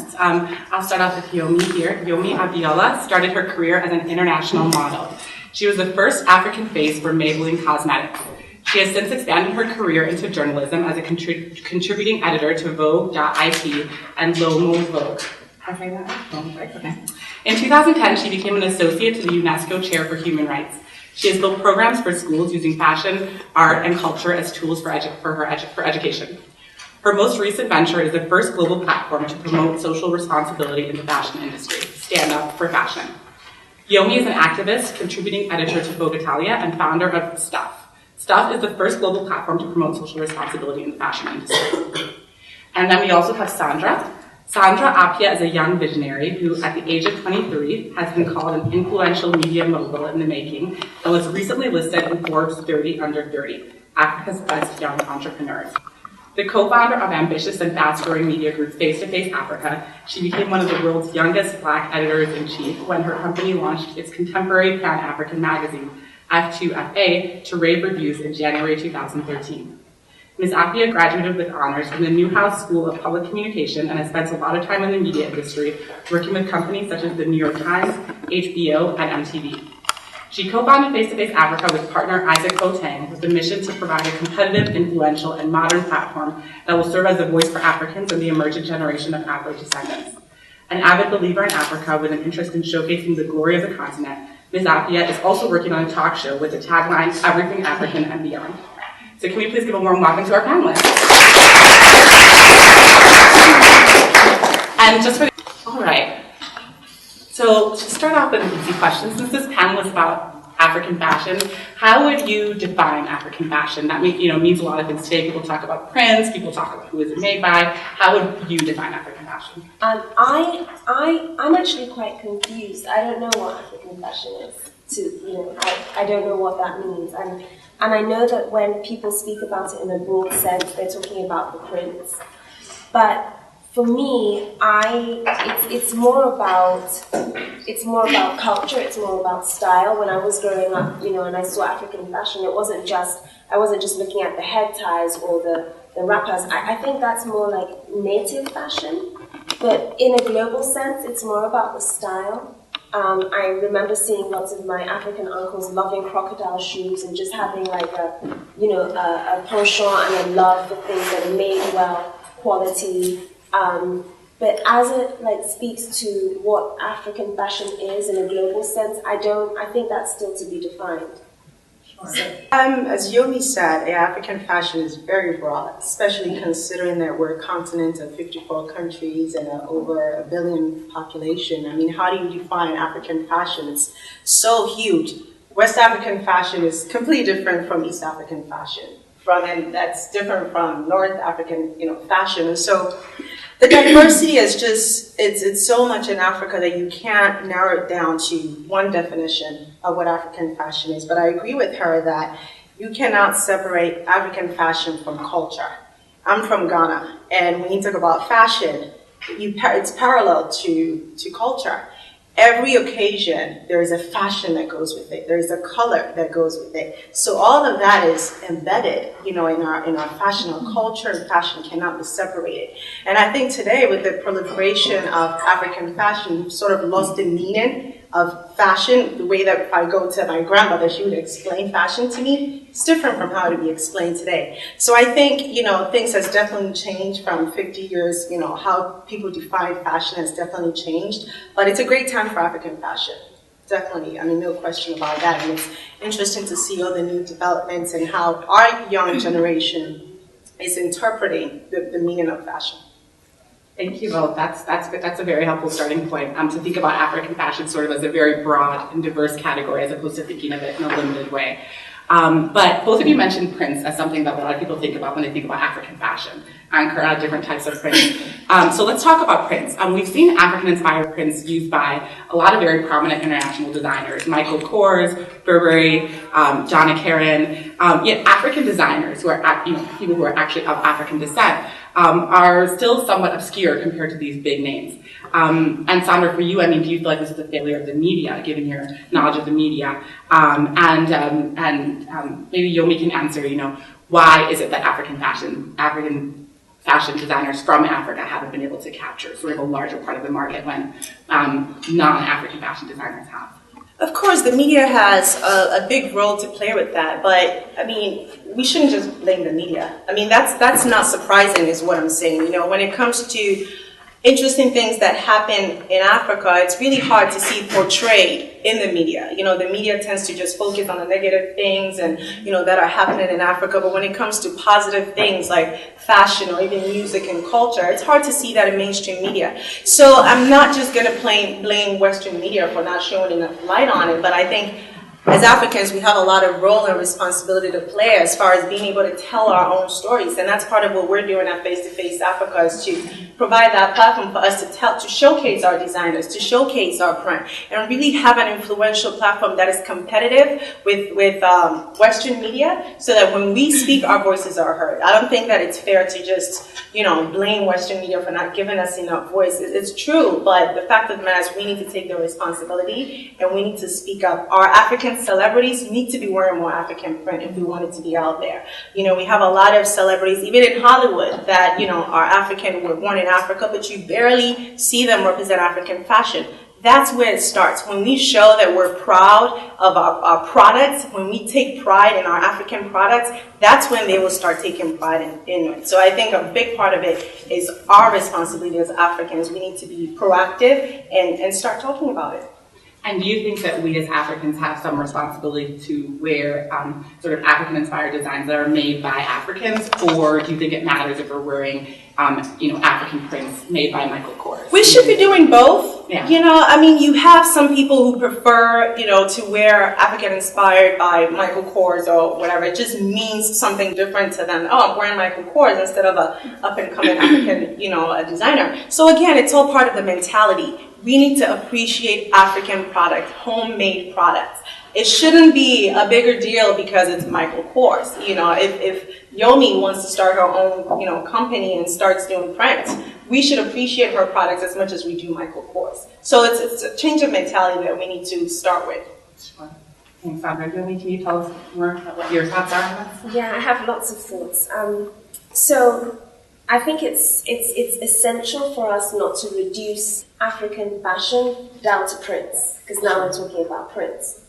panelists. I'll start off with Yomi here. Yomi Abiola started her career as an international model. She was the first African face for Maybelline Cosmetics. She has since expanded her career into journalism as a contributing editor to Vogue.it and Vogue. I'm saying that right? Okay. In 2010, she became an associate to the UNESCO Chair for Human Rights. She has built programs for schools using fashion, art, and culture as tools for education. Her most recent venture is the first global platform to promote social responsibility in the fashion industry, Stand Up for Fashion. Yomi is an activist, contributing editor to Vogue Italia, and founder of Stuff. Stuff is the first global platform to promote social responsibility in the fashion industry. And then we also have Sandra. Sandra Appiah is a young visionary who, at the age of 23, has been called an influential media mogul in the making and was recently listed in Forbes 30 Under 30, Africa's best young entrepreneurs. The co-founder of ambitious and fast-growing media group Face2face Africa, she became one of the world's youngest Black editors-in-chief when her company launched its contemporary Pan-African magazine, F2FA, to rave reviews in January 2013. Ms. Appiah graduated with honors from the Newhouse School of Public Communication and has spent a lot of time in the media industry, working with companies such as the New York Times, HBO, and MTV. She co-founded Face2face Africa with partner Isaac Kotang with the mission to provide a competitive, influential, and modern platform that will serve as a voice for Africans and the emerging generation of Afro-descendants. An avid believer in Africa with an interest in showcasing the glory of the continent, Ms. Appiah is also working on a talk show with the tagline, Everything African and Beyond. So can we please give a warm welcome to our panelists? And just for all right. So to start off with an easy question, since this panel is about African fashion, how would you define African fashion? That means a lot of things today. People talk about prints, people talk about who is it made by. How would you define African fashion? I'm actually quite confused. I don't know what African fashion is. I don't know what that means. And I know that when people speak about it in a broad sense, they're talking about the prints. But for me, it's more about culture. It's more about style. When I was growing up, and I saw African fashion, I wasn't just looking at the head ties or the wrappers. I think that's more like native fashion. But in a global sense, it's more about the style. I remember seeing lots of my African uncles loving crocodile shoes and just having like a penchant and a love for things that are made well, quality. But as it speaks to what African fashion is in a global sense, I think that's still to be defined. Sure. As Yomi said, African fashion is very broad, especially considering that we're a continent of 54 countries and over 1 billion population. I mean, how do you define African fashion? It's so huge. West African fashion is completely different from East African fashion. And that's different from North African, fashion. And so the diversity is it's so much in Africa that you can't narrow it down to one definition of what African fashion is. But I agree with her that you cannot separate African fashion from culture. I'm from Ghana, and when you talk about fashion, it's parallel to culture. Every occasion, there is a fashion that goes with it. There is a color that goes with it. So all of that is embedded, in our fashion, our culture, and fashion cannot be separated. And I think today, with the proliferation of African fashion, we've sort of lost the meaning of fashion. The way that if I go to my grandmother, she would explain fashion to me. It's different from how it would be explained today. So I think, things has definitely changed from 50 years, how people define fashion has definitely changed. But it's a great time for African fashion. Definitely, no question about that. And it's interesting to see all the new developments and how our young generation is interpreting the meaning of fashion. Thank you both. That's a very helpful starting point to think about African fashion sort of as a very broad and diverse category as opposed to thinking of it in a limited way. But both of you mentioned prints as something that a lot of people think about when they think about African fashion and different types of prints. So let's talk about prints. We've seen African-inspired prints used by a lot of very prominent international designers, Michael Kors, Burberry, Donna Karan, yet African designers who are people who are actually of African descent are still somewhat obscure compared to these big names. And Sandra, for you, do you feel like this is a failure of the media, given your knowledge of the media? And maybe Yomi can answer, why is it that African fashion designers from Africa haven't been able to capture sort of a larger part of the market when non-African fashion designers have? Of course, the media has a big role to play with that, but I mean, we shouldn't just blame the media. I mean, that's not surprising, is what I'm saying. You know, when it comes to interesting things that happen in Africa, it's really hard to see portrayed in the media. You know, the media tends to just focus on the negative things and, you know, that are happening in Africa. But when it comes to positive things like fashion or even music and culture, it's hard to see that in mainstream media. So I'm not just going to blame Western media for not showing enough light on it, but I think as Africans, we have a lot of role and responsibility to play as far as being able to tell our own stories. And that's part of what we're doing at Face2face Africa, is to provide that platform for us to showcase our designers, to showcase our print, and really have an influential platform that is competitive with Western media, so that when we speak, our voices are heard. I don't think that it's fair to just, you know, blame Western media for not giving us enough voice. It's true, but the fact of the matter is we need to take the responsibility and we need to speak up. Our African celebrities need to be wearing more African print if we want it to be out there. You know, we have a lot of celebrities, even in Hollywood, that, you know, are African, were born in Africa, but you barely see them represent African fashion. That's where it starts. When we show that we're proud of our products, when we take pride in our African products, that's when they will start taking pride in it. So I think a big part of it is our responsibility as Africans. We need to be proactive and start talking about it. And do you think that we as Africans have some responsibility to wear sort of African-inspired designs that are made by Africans, or do you think it matters if we're wearing, you know, African prints made by Michael Kors? We should be doing both. Yeah. You know, I mean, you have some people who prefer, you know, to wear African-inspired by Michael Kors or whatever. It just means something different to them. Oh, I'm wearing Michael Kors instead of a up-and-coming African, you know, a designer. So again, it's all part of the mentality. We need to appreciate African products, homemade products. It shouldn't be a bigger deal because it's Michael Kors. You know, if Yomi wants to start her own, you know, company and starts doing prints, we should appreciate her products as much as we do Michael Kors. So it's a change of mentality that we need to start with. Sure. Thanks, Sandra. Yomi, can you tell us more about what your thoughts are on this? Yeah, I have lots of thoughts. So I think it's essential for us not to reduce African fashion down to prints, because now we're talking about prints.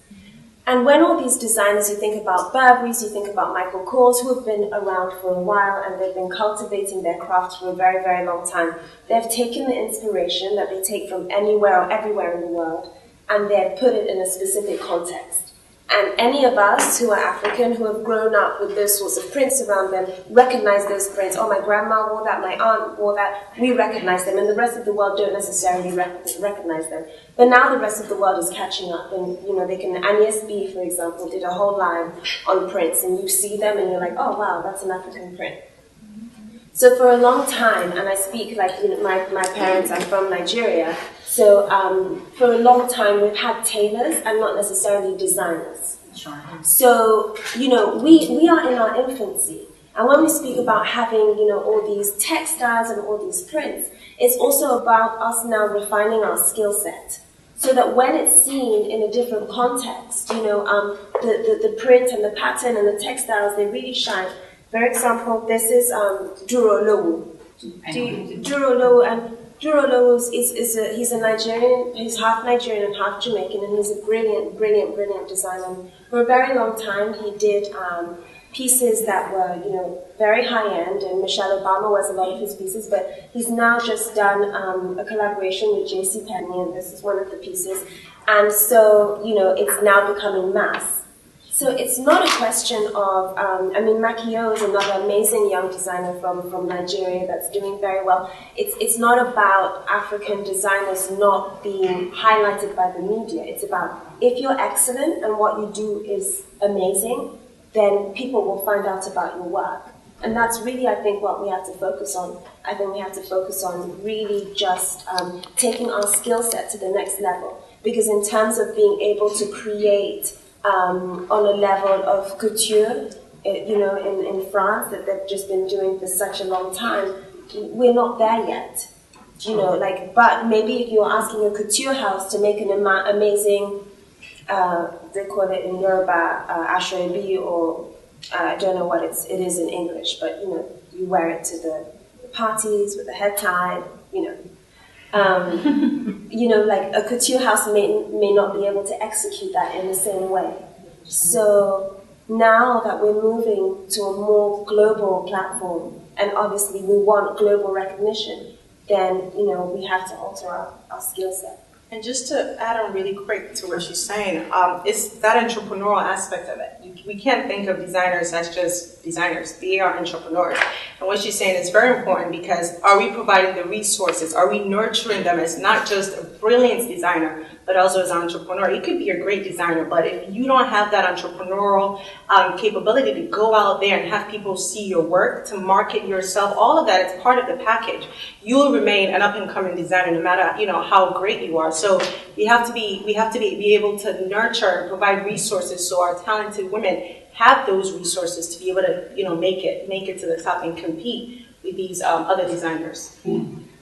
And when all these designers, you think about Burberry's, you think about Michael Kors, who have been around for a while and they've been cultivating their craft for a very, very long time. They've taken the inspiration that they take from anywhere or everywhere in the world, and they've put it in a specific context. And any of us who are African, who have grown up with those sorts of prints around them, recognize those prints. Oh, my grandma wore that, my aunt wore that. We recognize them, and the rest of the world don't necessarily recognize them. But now the rest of the world is catching up, and you know, they can. Agnes B, for example, did a whole line on prints, and you see them, and you're like, oh wow, that's an African print. So for a long time, and I speak like, you know, my parents are from Nigeria, so for a long time we've had tailors and not necessarily designers. Sure. So, you know, we are in our infancy. And when we speak about having, you know, all these textiles and all these prints, it's also about us now refining our skill set. So that when it's seen in a different context, you know, the print and the pattern and the textiles, they really shine. For example, this is Duro Lowu. Duro Lowu, and Duro Lowu he's a Nigerian, he's half Nigerian and half Jamaican, and he's a brilliant designer. For a very long time, he did pieces that were, you know, very high-end, and Michelle Obama wears a lot of his pieces, but he's now just done a collaboration with JCPenney, and this is one of the pieces. And so, you know, it's now becoming mass. So it's not a question of, I mean, Makio is another amazing young designer from Nigeria that's doing very well. It's not about African designers not being highlighted by the media. It's about, if you're excellent and what you do is amazing, then people will find out about your work. And that's really, I think, what we have to focus on. I think we have to focus on really just taking our skill set to the next level. Because in terms of being able to create on a level of couture, you know, in France, that they've just been doing for such a long time, we're not there yet. You know, like, but maybe if you're asking a couture house to make an amazing, they call it in Yoruba, ashwebi, or I don't know what it is in English, but you know, you wear it to parties with a head tie, like a couture house may not be able to execute that in the same way. So now that we're moving to a more global platform, and obviously we want global recognition, then, we have to alter our skill set. And just to add on really quick to what she's saying, it's that entrepreneurial aspect of it. We can't think of designers as just designers. They are entrepreneurs. And what she's saying is very important, because are we providing the resources? Are we nurturing them as not just a brilliant designer, but also as an entrepreneur? You could be a great designer, but if you don't have that entrepreneurial capability to go out there and have people see your work, to market yourself, all of that is part of the package. You will remain an up-and-coming designer no matter how great you are. So we have to be able to nurture and provide resources so our talented women have those resources to be able to make it to the top and compete with these other designers.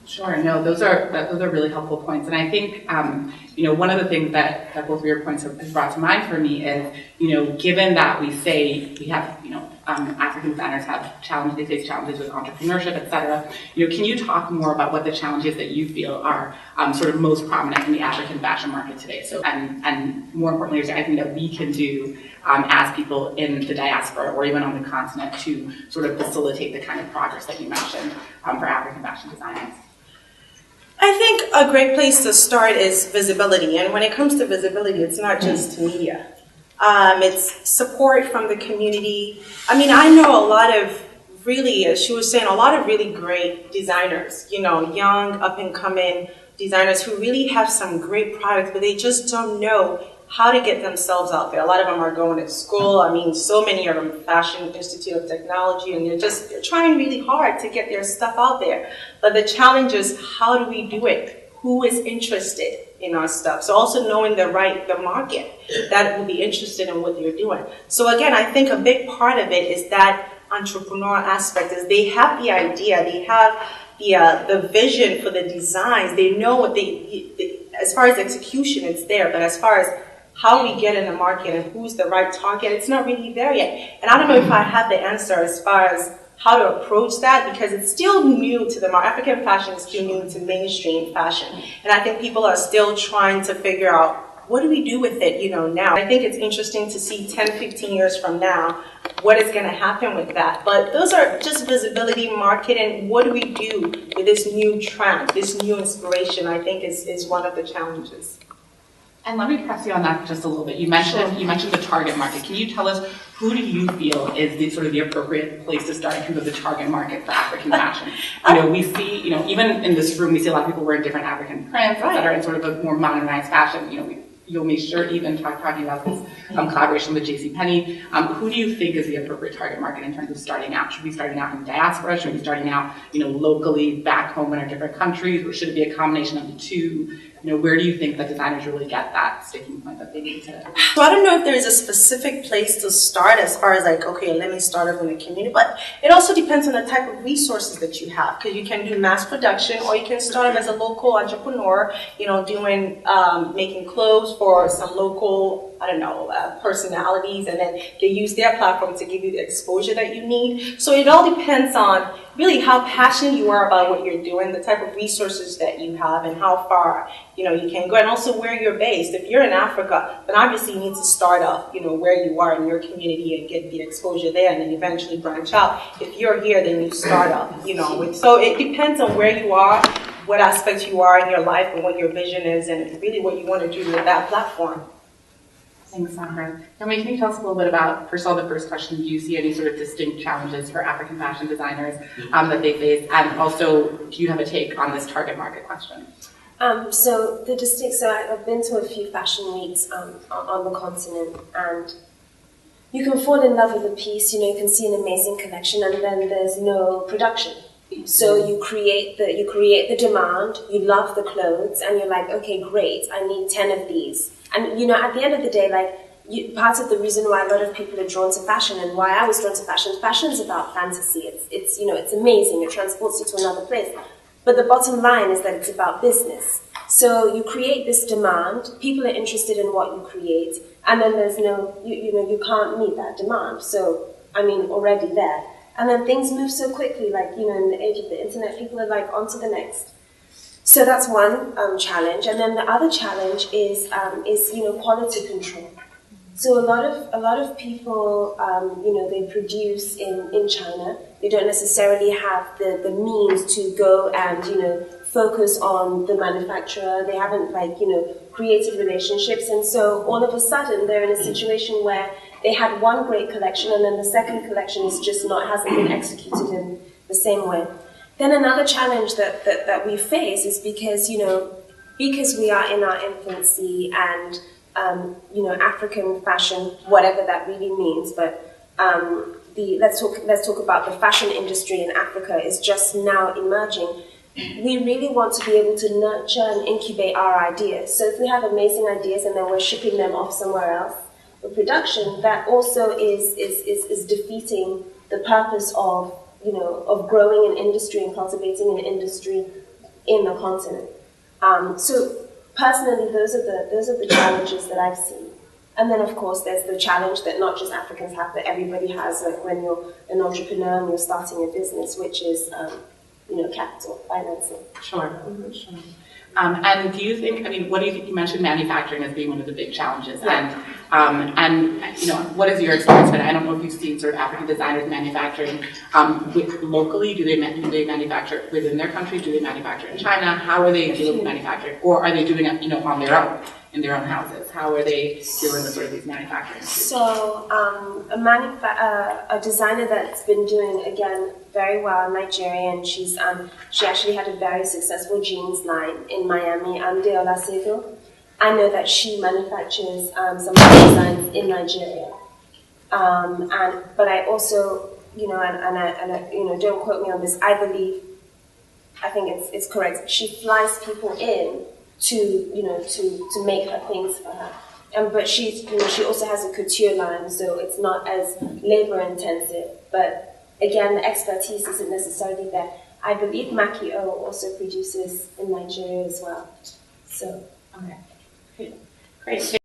Sure. No, those are really helpful points, and I think one of the things that both of your points have brought to mind for me is given that we say we have African designers have challenges, they face challenges with entrepreneurship, et cetera. Can you talk more about what the challenges that you feel are sort of most prominent in the African fashion market today? So, and more importantly, is there anything that we can do as people in the diaspora or even on the continent to sort of facilitate the kind of progress that you mentioned for African fashion designers? I think a great place to start is visibility. And when it comes to visibility, it's not just media. It's support from the community. I know a lot of really, as she was saying, a lot of really great designers, young, up-and-coming designers who really have some great products, but they just don't know how to get themselves out there. A lot of them are going to school. So many are from Fashion Institute of Technology, and they're trying really hard to get their stuff out there. But the challenge is, how do we do it? Who is interested in our stuff? So also knowing the market that will be interested in what you're doing. So again, I think a big part of it is that entrepreneurial aspect. Is they have the idea, they have the vision for the designs. They know what as far as execution, it's there, but as far as how we get in the market and who's the right target, it's not really there yet. And I don't know if I have the answer as far as how to approach that, because it's still new to the market. African fashion is still new to mainstream fashion. And I think people are still trying to figure out, what do we do with it, now? I think it's interesting to see 10, 15 years from now, what is going to happen with that. But those are just visibility, marketing. What do we do with this new trend, this new inspiration, I think is one of the challenges. And let me press you on that just a little bit. You mentioned the target market. Can you tell us, who do you feel is the appropriate place to start in terms of the target market for African fashion? We see, even in this room, we see a lot of people wearing different African prints, et cetera, in sort of a more modernized fashion. You'll make sure even talking about this collaboration with JCPenney. Who do you think is the appropriate target market in terms of starting out? Should we be starting out in diaspora? Should we be starting out, locally back home in our different countries? Or should it be a combination of the two? Where do you think that designers really get that sticking point that they need to? So I don't know if there's a specific place to start as far as okay, let me start off in the community, but it also depends on the type of resources that you have, because you can do mass production, or you can start off as a local entrepreneur, doing, making clothes for some local, personalities, and then they use their platform to give you the exposure that you need. So it all depends on really how passionate you are about what you're doing, the type of resources that you have, and how far you can go, and also where you're based. If you're in Africa, then obviously you need to start off where you are in your community and get the exposure there, and then eventually branch out. If you're here, then you start off so it depends on where you are, what aspects you are in your life, and what your vision is, and really what you want to do with that platform. Thanks, Sandra. Yomi, can you tell us a little bit about, first of all, the first question, do you see any sort of distinct challenges for African fashion designers that they face? And also, do you have a take on this target market question? So I've been to a few fashion weeks on the continent, and you can fall in love with a piece, you can see an amazing collection, and then there's no production. So you create the demand, you love the clothes, and you're like, okay, great, I need 10 of these. And at the end of the day, part of the reason why a lot of people are drawn to fashion, and why I was drawn to fashion is about fantasy. It's amazing. It transports you to another place. But the bottom line is that it's about business. So you create this demand, people are interested in what you create, and then there's you can't meet that demand. So, already there. And then things move so quickly, like, you know, in the age of the internet, people are like, on to the next. So that's one challenge. And then the other challenge is you know, quality control. So a lot of people, you know, they produce in China. They don't necessarily have the means to go and, you know, focus on the manufacturer. They haven't, like, you know, created relationships. And so all of a sudden they're in a situation where they had one great collection and then the second collection is just hasn't been executed in the same way. Then another challenge that we face is because, you know, because we are in our infancy and, you know, African fashion, whatever that really means, but let's talk about the fashion industry in Africa is just now emerging. We really want to be able to nurture and incubate our ideas. So if we have amazing ideas and then we're shipping them off somewhere else for production, that also is defeating the purpose of, you know, of growing an industry and cultivating an industry in the continent. So personally, those are the challenges that I've seen. And then, of course, there's the challenge that not just Africans have, but everybody has, like when you're an entrepreneur and you're starting a business, which is, you know, capital, financing. Sure. Sure. And do you think, I mean, what do you think, you mentioned manufacturing as being one of the big challenges, Yeah. and you know, what is your experience with it? I don't know if you've seen sort of African designers manufacturing locally. Do they manufacture within their country? Do they manufacture in China? How are they doing manufacturing? Or are they doing it, you know, on their own, in their own houses? How are they doing the sort of these manufacturing? So a designer that's been doing, again, very well in Nigeria, and she actually had a very successful jeans line in Miami, Deola Sego. I know that she manufactures some of the designs in Nigeria. But I also, you know, and you know, don't quote me on this, I think it's correct. She flies people in to, you know, to make her things for her. But she's, you know, she also has a couture line, so it's not as labor intensive. But again, the expertise isn't necessarily there. I believe Maki O also produces in Nigeria as well. So, Okay, great.